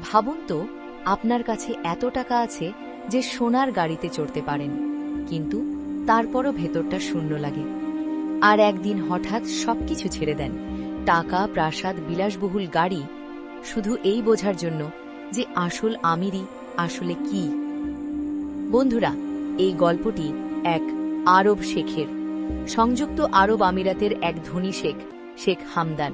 ভাবুন তো, আপনার কাছে এত টাকা আছে যে সোনার গাড়িতে চড়তে পারেন, কিন্তু তারপরও ভেতরটা শূন্য লাগে। আর একদিন হঠাৎ সবকিছু ছেড়ে দেন, টাকা, প্রাসাদ, বিলাসবহুল গাড়ি, শুধু এই বোঝার জন্য যে আসল আমিরই আসলে কি। বন্ধুরা, এই গল্পটি এক আরব শেখের। সংযুক্ত আরব আমিরাতের এক ধনী শেখ, শেখ হামদান।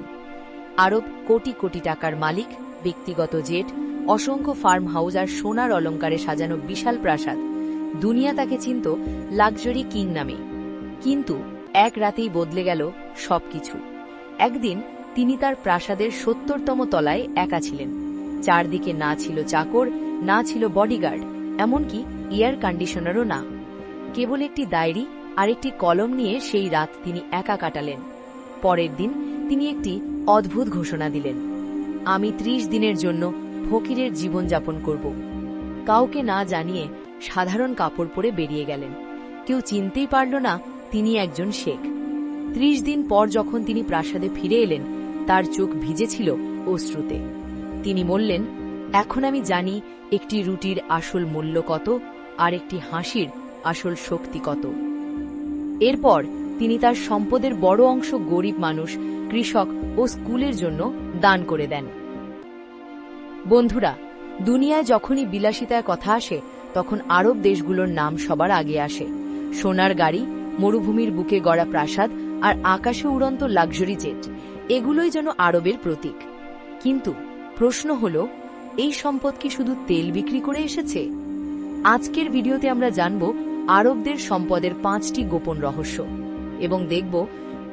আরব কোটি কোটি টাকার মালিক, ব্যক্তিগত জেট, অসংখ্য ফার্ম হাউস আর সোনার অলঙ্কারে সাজানো বিশাল প্রাসাদ। দুনিয়া তাকে চিনত লাক্সারি কিং নামে। কিন্তু এক রাতেই বদলে গেল সবকিছু। একদিন তিনি তার প্রাসাদের ৭০তম তলায় একা ছিলেন। চারদিকে না ছিল চাকর, না ছিল বডিগার্ড, এমনকি এয়ার কন্ডিশনারও না। কেবল একটি ডায়েরি আর একটি কলম নিয়ে সেই রাত তিনি একা কাটালেন। পরের দিন তিনি একটি অদ্ভুত ঘোষণা দিলেন, আমি ৩০ দিনের জন্য ফকিরের জীবনযাপন করব। কাউকে না জানিয়ে সাধারণ কাপড় পরে বেরিয়ে গেলেন। কেউ চিনতেই পারল না তিনি একজন শেখ। ৩০ দিন পর যখন তিনি প্রাসাদে ফিরে এলেন, তার চোখ ভিজেছিল অশ্রুতে। তিনি বললেন, এখন আমি জানি একটি রুটির আসল মূল্য কত, আর একটি হাসির আসল শক্তি কত। এরপর তিনি তার সম্পদের বড় অংশ গরিব মানুষ, কৃষক ও স্কুলের জন্য দান করে দেন। বন্ধুরা, দুনিয়ায় যখনই বিলাসিতার কথা আসে, তখন আরব দেশগুলোর নাম সবার আগে আসে। সোনার গাড়ি, মরুভূমির বুকে গড়া প্রাসাদ আর আকাশে উড়ন্ত লাক্সারি জেট, এগুলোই যেন আরবের প্রতীক। কিন্তু প্রশ্ন হল, এই সম্পদ কি শুধু তেল বিক্রি করে এসেছে? আজকের ভিডিওতে আমরা জানব আরবদের সম্পদের ৫টি গোপন রহস্য, এবং দেখব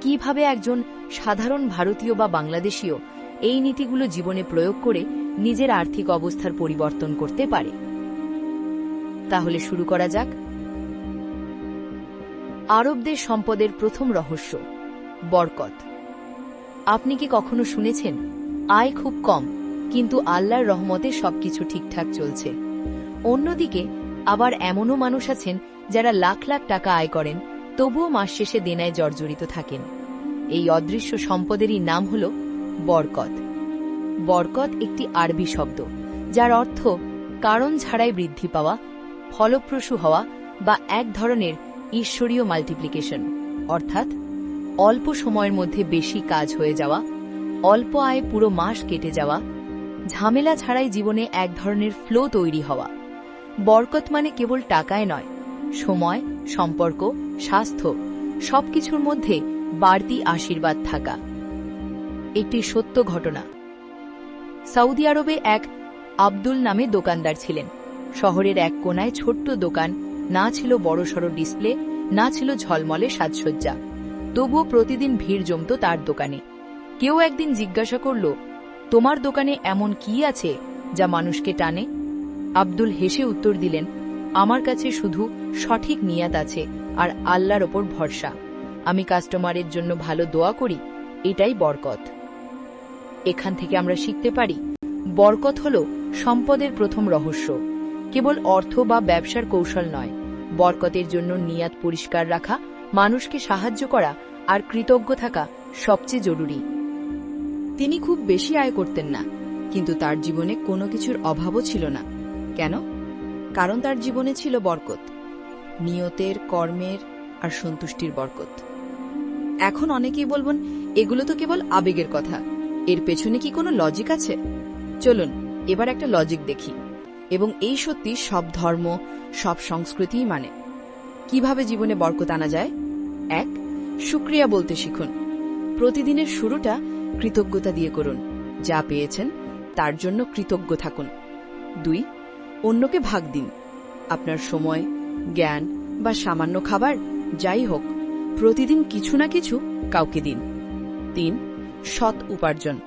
কিভাবে একজন সাধারণ ভারতীয় বা বাংলাদেশীয় এই নীতিগুলো জীবনে প্রয়োগ করে নিজের আর্থিক অবস্থার পরিবর্তন করতে পারে। তাহলে শুরু করা যাক। আরবদের সম্পদের প্রথম রহস্য, বরকত। আপনি কি কখনো শুনেছেন, আয় খুব কম, কিন্তু আল্লাহর রহমতে সবকিছু ঠিকঠাক চলছে? অন্যদিকে আবার এমনও মানুষ আছেন যারা লাখ লাখ টাকা আয় করেন, তবুও মাস শেষে দেনায় জর্জরিত থাকেন। এই অদৃশ্য সম্পদেরই নাম হল বরকত। বরকত একটি আরবি শব্দ, যার অর্থ কারণ ছাড়াই বৃদ্ধি পাওয়া, ফলপ্রসূ হওয়া বা এক ধরনের ঈশ্বরীয় মাল্টিপ্লিকেশন, অর্থাৎ অল্প সময়ের মধ্যে বেশি কাজ হয়ে যাওয়া, অল্প আয়ে পুরো মাস কেটে যাওয়া, ঝামেলা ছাড়াই জীবনে এক ধরনের ফ্লো তৈরি হওয়া। বরকত মানে কেবল টাকায় নয়, সময়, সম্পর্ক, স্বাস্থ্য, সবকিছুর মধ্যে বাড়তি আশীর্বাদ থাকা। একটি সত্য ঘটনা। সৌদি আরবে এক আব্দুল নামে দোকানদার ছিলেন। শহরের এক কোনায় ছোট্ট দোকান, না ছিল বড়সড় ডিসপ্লে, না ছিল ঝলমলে সাজসজ্জা, তবুও প্রতিদিন ভিড় জমত তার দোকানে। কেউ একদিন জিজ্ঞাসা করল, তোমার দোকানে এমন কি আছে যা মানুষকে টানে? আব্দুল হেসে উত্তর দিলেন, আমার কাছে শুধু সঠিক নিয়াত আছে আর আল্লাহর ওপর ভরসা। আমি কাস্টমারের জন্য ভালো দোয়া করি, এটাই বরকত। এখান থেকে আমরা শিখতে পারি, বরকত হল সম্পদের প্রথম রহস্য। কেবল অর্থ বা ব্যবসার কৌশল নয়, বরকতের জন্য নিয়াত পরিষ্কার রাখা, মানুষকে সাহায্য করা আর কৃতজ্ঞ থাকা সবচেয়ে জরুরি। তিনি খুব বেশি আয় করতেন না, কিন্তু তার জীবনে কোনো কিছুর অভাবও ছিল না। কেন? কারণ তার জীবনে ছিল বরকত, নিয়তের, কর্মের আর সন্তুষ্টির বরকত। এখন অনেকেই বলবেন, এগুলো তো কেবল আবেগের কথা, এর পেছনে কি কোনো লজিক আছে? চলুন এবার একটা লজিক দেখি, এবং এই সত্যি সব ধর্ম, সব সংস্কৃতিই মানে। কিভাবে জীবনে বরকত আনা যায়? ১. শুকরিয়া বলতে শিখুন। প্রতিদিনের শুরুটা কৃতজ্ঞতা দিয়ে করুন। যা পেয়েছেন তার জন্য কৃতজ্ঞ থাকুন। ২. অন্যকে ভাগ দিন। আপনার সময়, জ্ঞান বা সামান্য খাবার, যাই হোক, প্রতিদিন কিছু না কিছু কাউকে দিন। ৩. সৎ উপার্জন।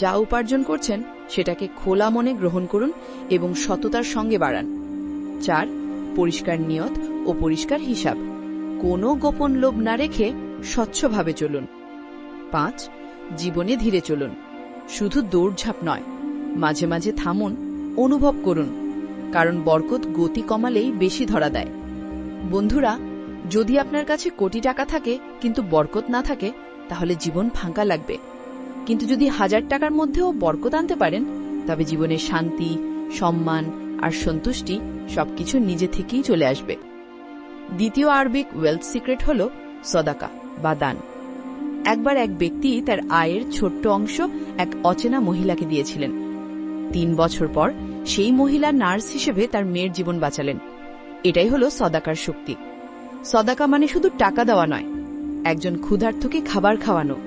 যা উপার্জন করছেন সেটাকে খোলা মনে গ্রহণ করুন এবং সততার সঙ্গে বাড়ান। ৪. পরিষ্কার নিয়ত ও পরিষ্কার হিসাব। কোনো গোপন লোভ না রেখে স্বচ্ছভাবে চলুন। ৫. জীবনে ধীরে চলুন। শুধু দৌড়ঝাঁপ নয়, মাঝে মাঝে থামুন, অনুভব করুন, কারণ বরকত গতি কমালেই বেশি ধরা দেয়। বন্ধুরা, যদি আপনার কাছে কোটি টাকা থাকে কিন্তু বরকত না থাকে, তাহলে জীবন ফাঁকা লাগবে। কিন্তু যদি ১,০০০ টাকার মধ্যেও বরকত আনতে পারেন, তবে জীবনে শান্তি, সম্মান আর সন্তুষ্টি সবকিছু নিজে থেকেই চলে আসবে। দ্বিতীয় আরবিক ওয়েলথ সিক্রেট হল সদাকা বা দান। একবার এক ব্যক্তি তার আয়ের ছোট্ট অংশ এক অচেনা মহিলাকে দিয়েছিলেন। 3 বছর পর সেই মহিলা নার্স হিসেবে তার মেয়ের জীবন বাঁচালেন। এটাই হলো সদাকার শক্তি। সদাকা মানে শুধু টাকা দেওয়া নয়, একজন ক্ষুধার্তকে খাবার খাওয়ানো,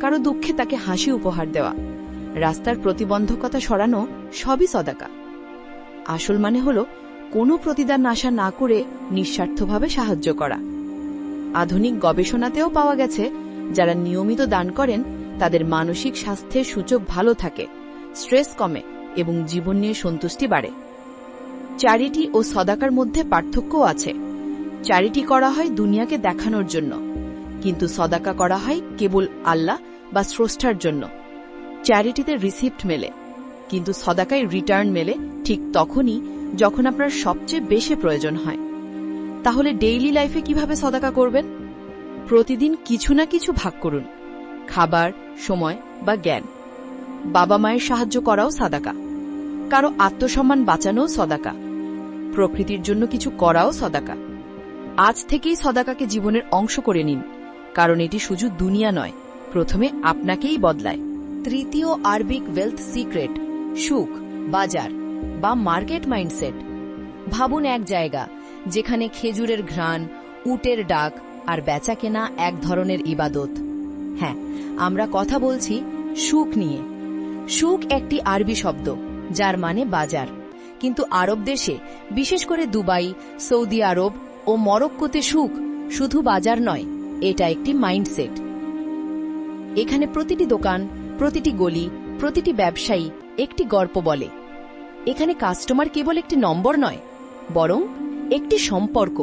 কারো দুঃখে তাকে হাসি উপহার দেওয়া, রাস্তার প্রতিবন্ধকতা সরানো, সবই সদাকা। আসল মানে হল কোনো প্রতিদান আশা না করে নিঃস্বার্থভাবে সাহায্য করা। আধুনিক গবেষণাতেও পাওয়া গেছে, যারা নিয়মিত দান করেন তাদের মানসিক স্বাস্থ্যের সূচক ভালো থাকে, স্ট্রেস কমে এবং জীবন নিয়ে সন্তুষ্টি বাড়ে। চ্যারিটি ও সদাকার মধ্যে পার্থক্যও আছে। চ্যারিটি করা হয় দুনিয়াকে দেখানোর জন্য, কিন্তু সদাকা করা হয় কেবল আল্লাহ বা স্রষ্টার জন্য। চ্যারিটিতে রিসিপ্ট মেলে, কিন্তু সদাকায় রিটার্ন মেলে ঠিক তখনই যখন আপনার সবচেয়ে বেশি প্রয়োজন হয়। তাহলে ডেইলি লাইফে কিভাবে সদাকা করবেন? প্রতিদিন কিছু না কিছু ভাগ করুন, খাবার, সময় বা জ্ঞান। বাবা মায়ের সাহায্য করাও সাদাকা, কারো আত্মসম্মান বাঁচানোও সদাকা, প্রকৃতির জন্য কিছু করাও সদাকা। আজ থেকেই সদাকাকে জীবনের অংশ করে নিন, কারণ এটি শুধু দুনিয়া নয়, প্রথমে আপনাকেই বদলায়। তৃতীয় আরবিক ওয়েলথ সিক্রেট সুখ, বাজার বা মার্কেট মাইন্ডসেট। ভাবুন এক জায়গা যেখানে খেজুরের ঘ্রাণ, উটের ডাক আর বেচা কেনা এক ধরনের ইবাদত। হ্যাঁ, আমরা কথা বলছি সুখ নিয়ে। সুখ একটি আরবি শব্দ যার মানে বাজার, কিন্তু আরব দেশে, বিশেষ করে দুবাই, সৌদি আরব ও মরক্কোতে সুখ শুধু বাজার নয়, এটা একটি মাইন্ডসেট। এখানে প্রতিটি দোকান, প্রতিটি গলি, প্রতিটি ব্যবসায়ী একটি গল্প বলে। এখানে কাস্টমার কেবল একটি নম্বর নয়, বরং একটি সম্পর্ক।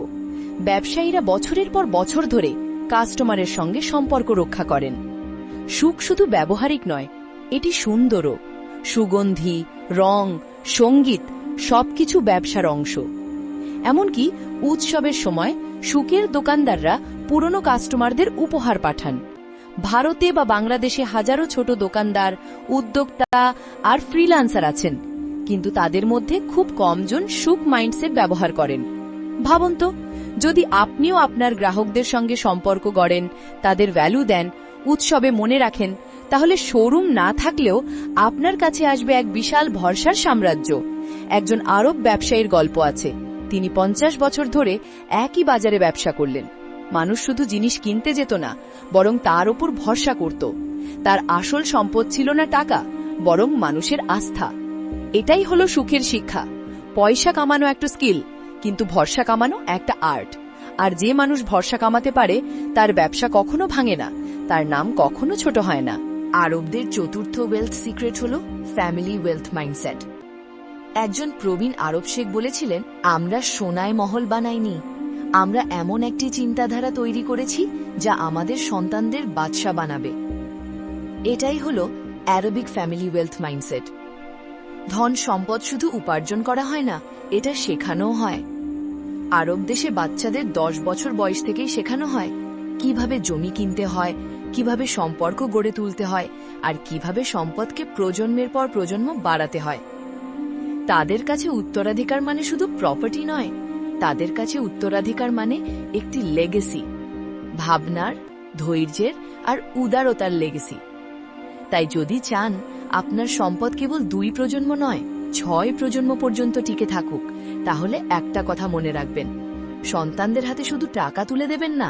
ব্যবসায়ীরা বছরের পর বছর ধরে কাস্টমারের সঙ্গে সম্পর্ক রক্ষা করেন। সুখ শুধু ব্যবহারিক নয়, এটি সুন্দরও। সুগন্ধি, রং, সঙ্গীত সবকিছু ব্যবসার অংশ। এমনকি উৎসবের সময় সুখের দোকানদাররা পুরনো কাস্টমারদের উপহার পাঠান। ভারতে বা বাংলাদেশে হাজারো ছোট দোকানদার, উদ্যোক্তা আর ফ্রিল্যান্সার আছেন, কিন্তু তাদের মধ্যে খুব কমজন সুখ মাইন্ডসেট ব্যবহার করেন। ভাবুন তো, যদি আপনিও আপনার গ্রাহকদের সঙ্গে সম্পর্ক গড়েন, তাদের ভ্যালু দেন, উৎসবে মনে রাখেন, তাহলে শোরুম না থাকলেও আপনার কাছে আসবে এক বিশাল ভরসার সাম্রাজ্য। একজন আরব ব্যবসায়ীর গল্প আছে। তিনি 50 বছর ধরে একই বাজারে ব্যবসা করলেন। মানুষ শুধু জিনিস কিনতে যেত না, বরং তার উপর ভরসা করত। তার আসল সম্পদ ছিল না টাকা, বরং মানুষের আস্থা। এটাই হলো সুখের শিক্ষা। পয়সা কামানো একটা স্কিল, কিন্তু ভরসা কামানো একটা আর্ট। আর যে মানুষ ভরসা কামাতে পারে, তার ব্যবসা কখনো ভাঙে না, তার নাম কখনো ছোট হয় না। আরবদের চতুর্থ ওয়েলথ সিক্রেট হল ফ্যামিলি ওয়েলথ মাইন্ডসেট। একজন প্রবীণ আরব শেখ বলেছিলেন, আমরা সোনায় মহল বানাইনি, আমরা এমন একটি চিন্তাধারা তৈরি করেছি যা আমাদের সন্তানদের বাদশা বানাবে। এটাই হল আরবিক ফ্যামিলি ওয়েলথ মাইন্ডসেট। ধন সম্পদ শুধু উপার্জন করা হয় না, এটা শেখানোও হয়। আরব দেশে বাচ্চাদের 10 বছর বয়স থেকেই শেখানো হয় কিভাবে জমি কিনতে হয়, কিভাবে সম্পর্ক গড়ে তুলতে হয়, আর কিভাবে সম্পদকে প্রজন্মের পর প্রজন্ম বাড়াতে হয়। তাদের কাছে উত্তরাধিকার মানে শুধু প্রপার্টি নয়, তাদের কাছে উত্তরাধিকার মানে একটি লেগেসি, ভাবনার, ধৈর্যের আর উদারতার লেগেসি। তাই যদি চান আপনার সম্পদ কেবল 2 প্রজন্ম নয়, 6 প্রজন্ম পর্যন্ত টিকে থাকুক, তাহলে একটা কথা মনে রাখবেন, সন্তানদের হাতে শুধু টাকা তুলে দেবেন না,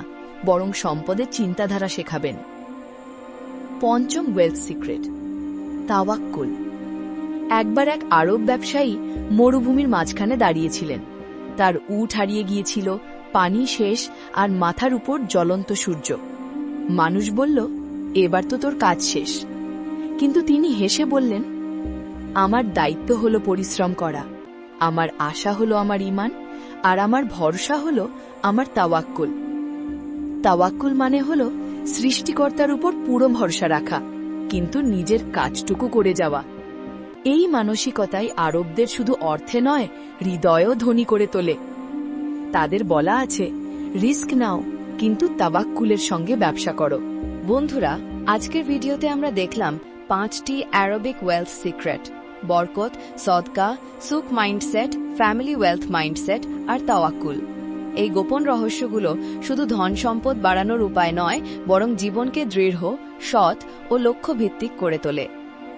বরং সম্পদের চিন্তাধারা শেখাবেন। পঞ্চম ওয়েলথ সিক্রেট তাওয়াক্কুল। একবার এক আরব ব্যবসায়ী মরুভূমির মাঝখানে দাঁড়িয়েছিলেন। তার উট হারিয়ে গিয়েছিল, পানি শেষ আর মাথার উপর জ্বলন্ত সূর্য। মানুষ বলল, এবার তো তোর কাজ শেষ। কিন্তু তিনি হেসে বললেন, আমার দায়িত্ব হলো পরিশ্রম করা, আমার আশা হলো আমার ঈমান, আর আমার ভরসা হলো আমার তাওয়াক্কুল। তাওয়াক্কুল মানে হলো সৃষ্টিকর্তার উপর পুরো ভরসা রাখা, কিন্তু নিজের কাজটুকু করে যাওয়া। এই মানসিকতাই আরবদের শুধু অর্থে নয়, হৃদয়ও ধনী করে তোলে। তাদের বলা আছে, রিস্ক নাও, কিন্তু তাওয়াক্কুলের সঙ্গে ব্যবসা করো। বন্ধুরা, আজকের ভিডিওতে আমরা দেখলাম 5টি আরবিক ওয়েলথ সিক্রেট, বরকত, সদকা, সুখ মাইন্ডসেট, ফ্যামিলি ওয়েলথ মাইন্ডসেট আর তাওয়াক্কুল। এই গোপন রহস্যগুলো শুধু ধন সম্পদ বাড়ানোর উপায় নয়, বরং জীবনকে দৃঢ়, সৎ ও লক্ষ্যভিত্তিক করে তোলে।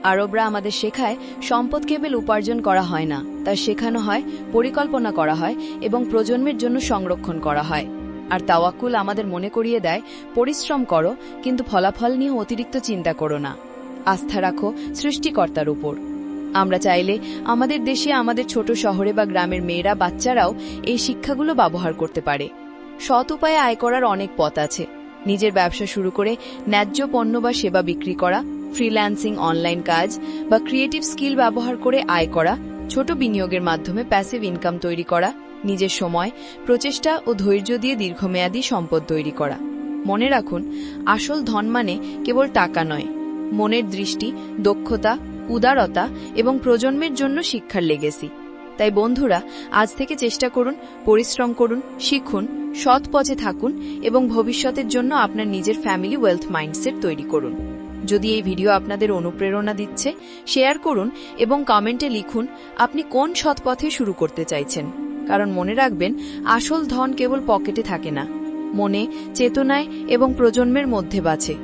আরবরা আমাদের শেখায় সম্পদ কেবল উপার্জন করা হয় না, তা শেখানো হয়, পরিকল্পনা করা হয় এবং প্রজন্মের জন্য সংরক্ষণ করা হয়। আর তাওয়াক্কুল আমাদের মনে করিয়ে দেয়, পরিশ্রম করো কিন্তু ফলাফল নিয়ে অতিরিক্ত চিন্তা করো না। আস্থা রাখো সৃষ্টিকর্তার উপর। আমরা চাইলে আমাদের দেশে, আমাদের ছোট শহরে বা গ্রামের মেয়েরা, বাচ্চারাও এই শিক্ষাগুলো ব্যবহার করতে পারে। সৎ উপায়ে আয় করার অনেক পথ আছে। নিজের ব্যবসা শুরু করে ন্যায্য পণ্য বা সেবা বিক্রি করা, ফ্রিল্যান্সিং, অনলাইন কাজ বা ক্রিয়েটিভ স্কিল ব্যবহার করে আয় করা, ছোট বিনিয়োগের মাধ্যমে প্যাসিভ ইনকাম তৈরি করা, নিজের সময়, প্রচেষ্টা ও ধৈর্য দিয়ে দীর্ঘমেয়াদী সম্পদ তৈরি করা। মনে রাখুন, আসল ধন মানে কেবল টাকা নয়, মনের দৃষ্টি, দক্ষতা, উদারতা এবং প্রজন্মের জন্য শিক্ষার লেগেসি। তাই বন্ধুরা, আজ থেকে চেষ্টা করুন, পরিশ্রম করুন, শিখুন, সৎ পথে থাকুন এবং ভবিষ্যতের জন্য আপনার নিজের ফ্যামিলি ওয়েলথ মাইন্ডসেট তৈরি করুন। যদি এই ভিডিও আপনাদের অনুপ্রেরণা দিচ্ছে, শেয়ার করুন এবং কমেন্টে লিখুন আপনি কোন সৎ পথে শুরু করতে চাইছেন। কারণ মনে রাখবেন, আসল ধন কেবল পকেটে থাকে না, মনে, চেতনায় এবং প্রজন্মের মধ্যে বাঁচে।